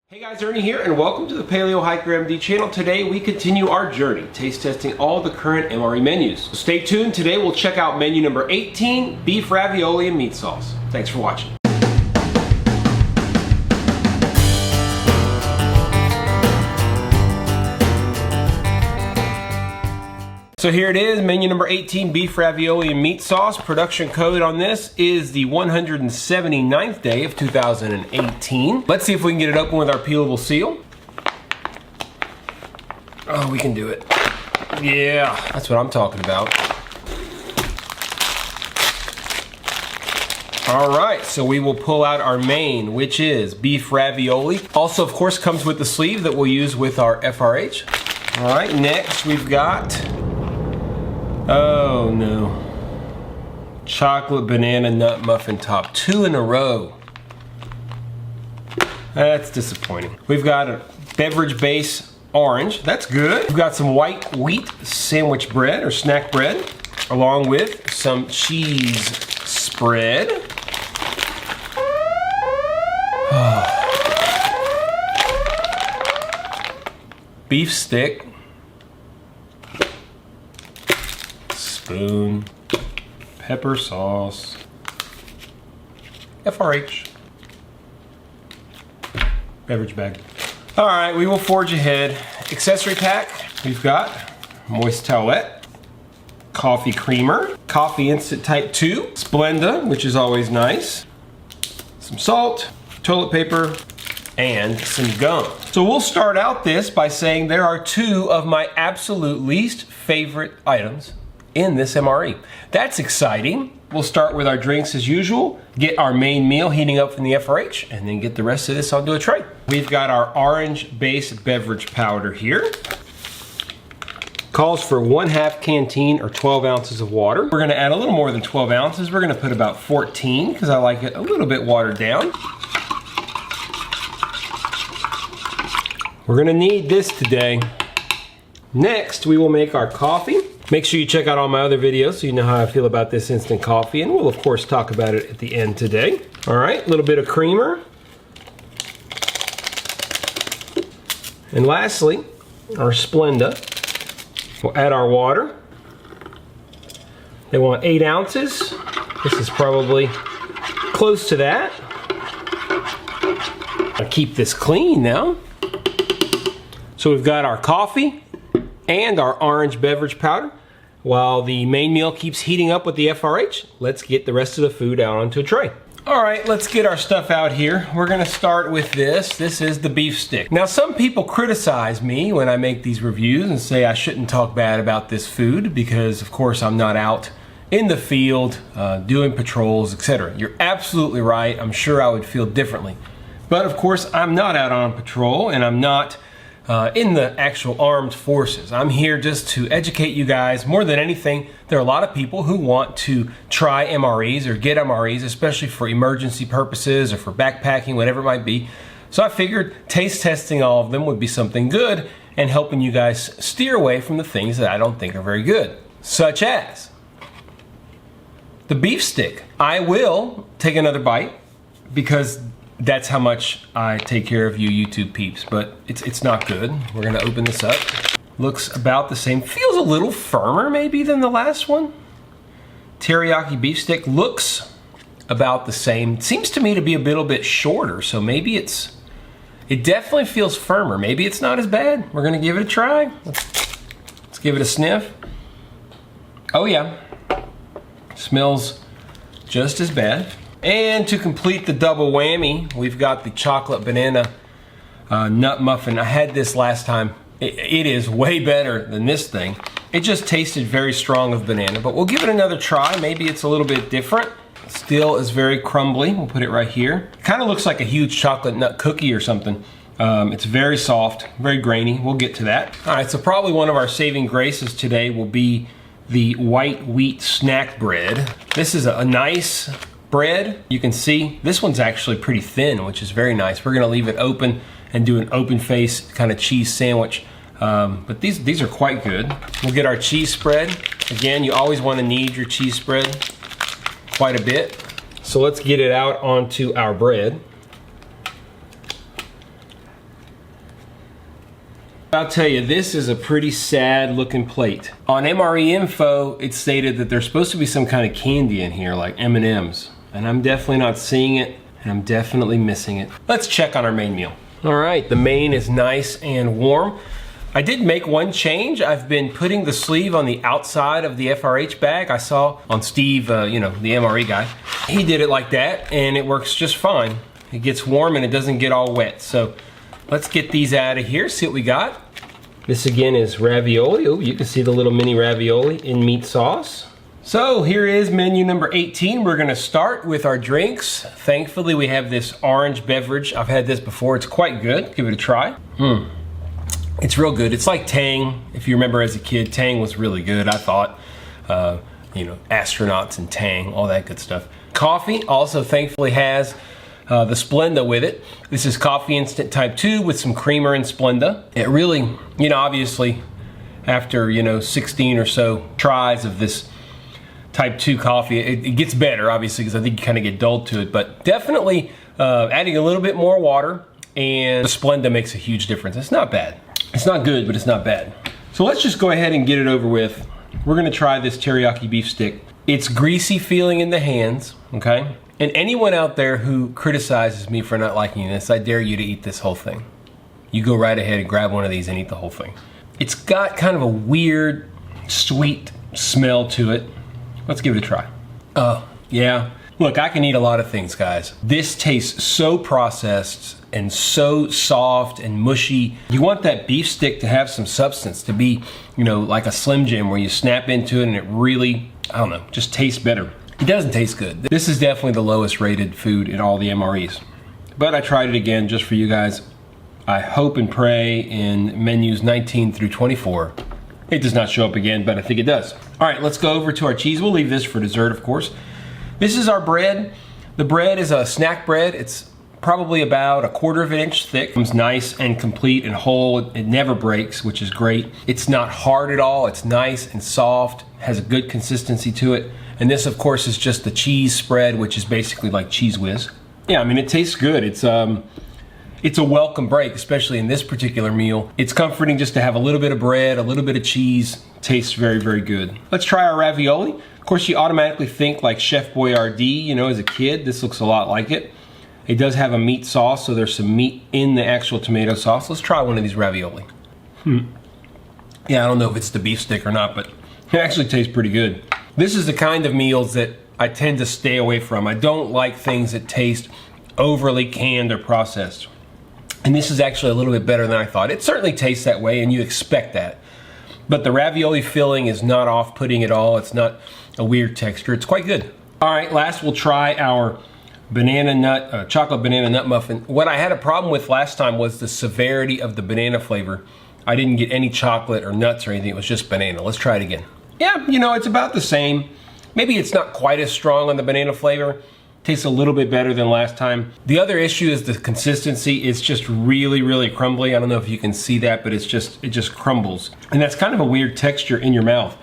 Hey guys, Ernie here and welcome to the Paleo Hiker MD channel. Today we continue our journey taste testing all the current MRE menus. So stay tuned, today we'll check out menu number 18, beef ravioli and meat sauce. Thanks for watching. So here it is, menu number 18, beef ravioli and meat sauce. Production code on this is the 179th day of 2018. Let's see if we can get it open with our peelable seal. Oh, we can do it. Yeah, that's what I'm talking about. All right, so we will pull out our main, which is beef ravioli. Also, of course, comes with the sleeve that we'll use with our FRH. All right, next we've got, oh no, chocolate banana nut muffin top, 2 in a row. That's disappointing. We've got a beverage base orange, that's good. We've got some white wheat sandwich bread or snack bread, along with some cheese spread. Beef stick. Spoon, pepper sauce, FRH, beverage bag. All right, we will forge ahead. Accessory pack, we've got moist towelette, coffee creamer, coffee instant type 2, Splenda, which is always nice, some salt, toilet paper, and some gum. So we'll start out this by saying there are 2 of my absolute least favorite items in this MRE. That's exciting. We'll start with our drinks as usual, get our main meal heating up from the FRH, and then get the rest of this onto a tray. We've got our orange base beverage powder here. Calls for 1/2 canteen or 12 ounces of water. We're gonna add a little more than 12 ounces. We're gonna put about 14 because I like it a little bit watered down. We're gonna need this today. Next, we will make our coffee. Make sure you check out all my other videos so you know how I feel about this instant coffee, and we'll of course talk about it at the end today. All right, a little bit of creamer. And lastly, our Splenda. We'll add our water. They want 8 ounces. This is probably close to that. I'll keep this clean now. So we've got our coffee and our orange beverage powder. While the main meal keeps heating up with the FRH, let's get the rest of the food out onto a tray. All right, let's get our stuff out here. We're gonna start with this. This is the beef stick. Now, some people criticize me when I make these reviews and say I shouldn't talk bad about this food because, of course, I'm not out in the field doing patrols, etc. You're absolutely right. I'm sure I would feel differently. But, of course, I'm not out on patrol and I'm not in the actual armed forces. I'm here just to educate you guys. More than anything, there are a lot of people who want to try MREs or get MREs, especially for emergency purposes or for backpacking, whatever it might be. So I figured taste testing all of them would be something good and helping you guys steer away from the things that I don't think are very good, such as the beef stick. I will take another bite because that's how much I take care of you YouTube peeps, but it's not good. We're gonna open this up. Looks about the same. Feels a little firmer maybe than the last one. Teriyaki beef stick looks about the same. Seems to me to be a little bit shorter, so maybe it definitely feels firmer. Maybe it's not as bad. We're gonna give it a try. Let's give it a sniff. Oh yeah, smells just as bad. And to complete the double whammy, we've got the chocolate banana nut muffin. I had this last time. It is way better than this thing. It just tasted very strong of banana, but we'll give it another try. Maybe it's a little bit different. Still is very crumbly. We'll put it right here. Kind of looks like a huge chocolate nut cookie or something. It's very soft, very grainy. We'll get to that. All right, so probably one of our saving graces today will be the white wheat snack bread. This is a nice bread. You can see this one's actually pretty thin, which is very nice. We're gonna leave it open and do an open face kind of cheese sandwich. But these are quite good. We'll get our cheese spread. Again, you always want to knead your cheese spread quite a bit. So let's get it out onto our bread. I'll tell you, this is a pretty sad looking plate. On MRE info, it stated that there's supposed to be some kind of candy in here, like M&Ms. And I'm definitely not seeing it, and I'm definitely missing it. Let's check on our main meal. All right, the main is nice and warm. I did make one change. I've been putting the sleeve on the outside of the FRH bag. I saw on Steve, you know, the MRE guy. He did it like that, and it works just fine. It gets warm and it doesn't get all wet. So let's get these out of here, see what we got. This again is ravioli. Oh, you can see the little mini ravioli in meat sauce. So here is menu number 18. We're gonna start with our drinks. Thankfully, we have this orange beverage. I've had this before, it's quite good. Give it a try. It's real good. It's like Tang. If you remember as a kid, Tang was really good, I thought. You know, astronauts and Tang, all that good stuff. Coffee also thankfully has the Splenda with it. This is coffee instant type 2 with some creamer and Splenda. It really, you know, obviously after, you know, 16 or so tries of this type 2 coffee, it gets better, obviously, because I think you kind of get dulled to it, but definitely adding a little bit more water and the Splenda makes a huge difference. It's not bad. It's not good, but it's not bad. So let's just go ahead and get it over with. We're gonna try this teriyaki beef stick. It's greasy feeling in the hands, okay? And anyone out there who criticizes me for not liking this, I dare you to eat this whole thing. You go right ahead and grab one of these and eat the whole thing. It's got kind of a weird, sweet smell to it. Let's give it a try. Oh, yeah. Look, I can eat a lot of things, guys. This tastes so processed and so soft and mushy. You want that beef stick to have some substance, to be, you know, like a Slim Jim where you snap into it and it really, I don't know, just tastes better. It doesn't taste good. This is definitely the lowest rated food in all the MREs. But I tried it again just for you guys. I hope and pray in menus 19 through 24. It does not show up again, but I think it does. All right, let's go over to our cheese. We'll leave this for dessert, of course. This is our bread. The bread is a snack bread. It's probably about 1/4 of an inch thick. It comes nice and complete and whole. It never breaks, which is great. It's not hard at all. It's nice and soft, has a good consistency to it. And this, of course, is just the cheese spread, which is basically like Cheese Whiz. Yeah, I mean, it tastes good. It's a welcome break, especially in this particular meal. It's comforting just to have a little bit of bread, a little bit of cheese. Tastes very, very good. Let's try our ravioli. Of course, you automatically think like Chef Boyardee, you know, as a kid. This looks a lot like it. It does have a meat sauce, so there's some meat in the actual tomato sauce. Let's try one of these ravioli. Yeah, I don't know if it's the beef stick or not, but it actually tastes pretty good. This is the kind of meals that I tend to stay away from. I don't like things that taste overly canned or processed. And this is actually a little bit better than I thought. It certainly tastes that way, and you expect that. But the ravioli filling is not off-putting at all. It's not a weird texture. It's quite good. All right, last we'll try our banana nut, chocolate banana nut muffin. What I had a problem with last time was the severity of the banana flavor. I didn't get any chocolate or nuts or anything. It was just banana. Let's try it again. Yeah, you know, it's about the same. Maybe it's not quite as strong on the banana flavor. Tastes a little bit better than last time. The other issue is the consistency. It's just really, really crumbly. I don't know if you can see that, but it just crumbles. And that's kind of a weird texture in your mouth.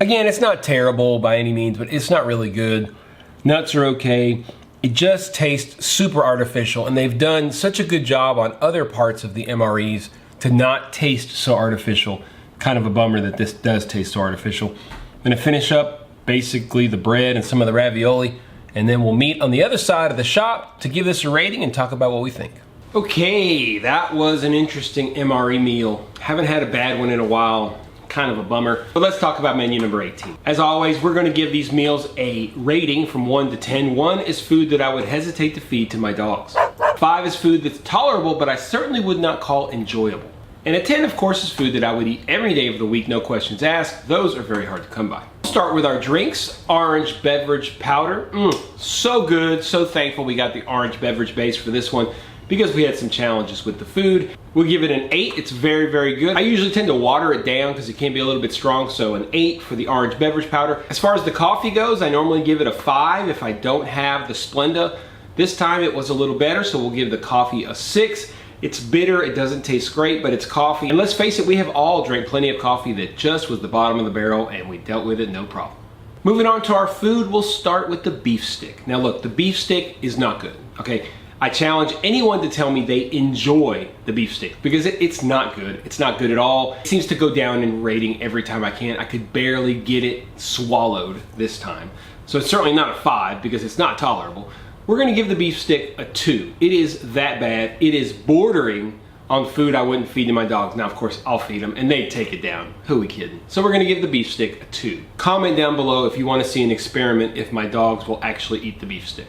Again, it's not terrible by any means, but it's not really good. Nuts are okay. It just tastes super artificial, and they've done such a good job on other parts of the MREs to not taste so artificial. Kind of a bummer that this does taste so artificial. I'm gonna finish up basically the bread and some of the ravioli, and then we'll meet on the other side of the shop to give this a rating and talk about what we think. Okay, that was an interesting MRE meal. Haven't had a bad one in a while. Kind of a bummer. But let's talk about menu number 18. As always, we're gonna give these meals a rating from 1 to 10. 1 is food that I would hesitate to feed to my dogs. 5 is food that's tolerable, but I certainly would not call enjoyable. And a 10, of course, is food that I would eat every day of the week, no questions asked. Those are very hard to come by. We'll start with our drinks. Orange beverage powder. So good, so thankful we got the orange beverage base for this one because we had some challenges with the food. We'll give it an 8. It's very, very good. I usually tend to water it down because it can be a little bit strong, so an 8 for the orange beverage powder. As far as the coffee goes, I normally give it a 5 if I don't have the Splenda. This time it was a little better, so we'll give the coffee a 6. It's bitter, it doesn't taste great, but it's coffee. And let's face it, we have all drank plenty of coffee that just was the bottom of the barrel and we dealt with it no problem. Moving on to our food, we'll start with the beef stick. Now look, the beef stick is not good, okay? I challenge anyone to tell me they enjoy the beef steak, because it's not good. It's not good at all. It seems to go down in rating every time I can. I could barely get it swallowed this time. So it's certainly not a 5 because it's not tolerable. We're gonna give the beef stick a 2. It is that bad. It is bordering on food I wouldn't feed to my dogs. Now, of course, I'll feed them and they'd take it down. Who are we kidding? So we're gonna give the beef stick a 2. Comment down below if you wanna see an experiment if my dogs will actually eat the beef stick.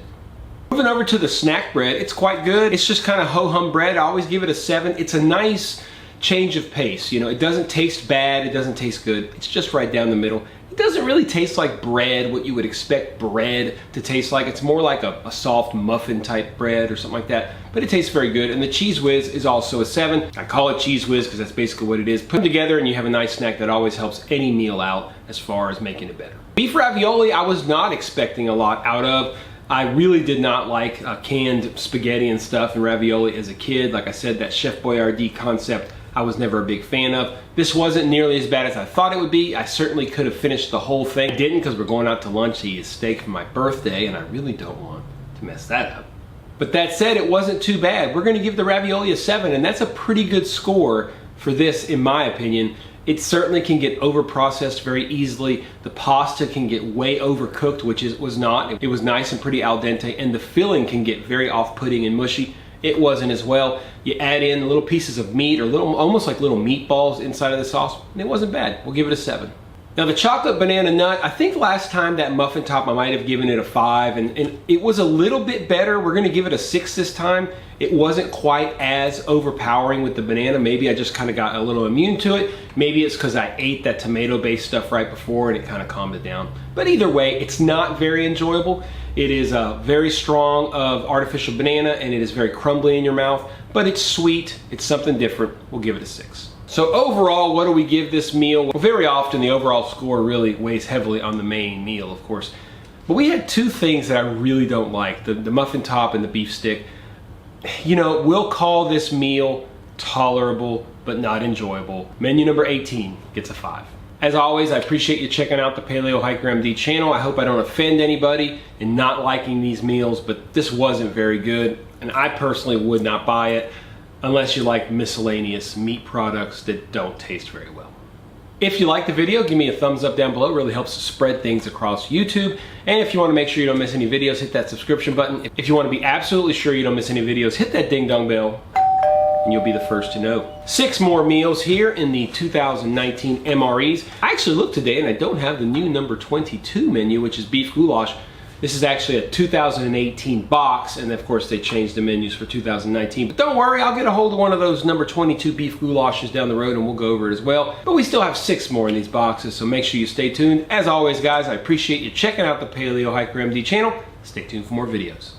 Moving over to the snack bread, it's quite good. It's just kind of ho-hum bread. I always give it a 7. It's a nice change of pace. You know, it doesn't taste bad, it doesn't taste good. It's just right down the middle. It doesn't really taste like bread, what you would expect bread to taste like. It's more like a soft muffin type bread or something like that, but it tastes very good. And the Cheese Whiz is also a 7. I call it Cheese Whiz because that's basically what it is. Put them together and you have a nice snack that always helps any meal out as far as making it better. Beef ravioli, I was not expecting a lot out of. I really did not like canned spaghetti and stuff and ravioli as a kid. Like I said, that Chef Boyardee concept I was never a big fan of. This wasn't nearly as bad as I thought it would be. I certainly could have finished the whole thing. I didn't, because we're going out to lunch to eat a steak for my birthday and I really don't want to mess that up. But that said, it wasn't too bad. We're gonna give the ravioli a 7, and that's a pretty good score for this in my opinion. It certainly can get over-processed very easily. The pasta can get way overcooked, which was not. It was nice and pretty al dente, and the filling can get very off-putting and mushy. It wasn't as well. You add in little pieces of meat or almost like little meatballs inside of the sauce, and it wasn't bad. We'll give it a 7. Now the chocolate banana nut, I think last time that muffin top I might have given it a 5, and it was a little bit better. We're gonna give it a 6 this time. It wasn't quite as overpowering with the banana. Maybe I just kind of got a little immune to it. Maybe it's because I ate that tomato-based stuff right before and it kind of calmed it down. But either way, it's not very enjoyable. It is very strong of artificial banana and it is very crumbly in your mouth, but it's sweet. It's something different. We'll give it a 6. So overall, what do we give this meal? Well, very often the overall score really weighs heavily on the main meal, of course. But we had 2 things that I really don't like, the muffin top and the beef stick. You know, we'll call this meal tolerable, but not enjoyable. Menu number 18 gets a 5. As always, I appreciate you checking out the Paleo Hiker MD channel. I hope I don't offend anybody in not liking these meals, but this wasn't very good, and I personally would not buy it unless you like miscellaneous meat products that don't taste very well. If you like the video, give me a thumbs up down below. It really helps to spread things across YouTube. And if you want to make sure you don't miss any videos, hit that subscription button. If you want to be absolutely sure you don't miss any videos, hit that ding dong bell and you'll be the first to know. 6 more meals here in the 2019 MREs. I actually looked today and I don't have the new number 22 menu, which is beef goulash. This is actually a 2018 box, and of course they changed the menus for 2019. But don't worry, I'll get a hold of one of those number 22 beef goulashes down the road and we'll go over it as well. But we still have 6 more in these boxes, so make sure you stay tuned. As always, guys, I appreciate you checking out the Paleo Hiker MD channel. Stay tuned for more videos.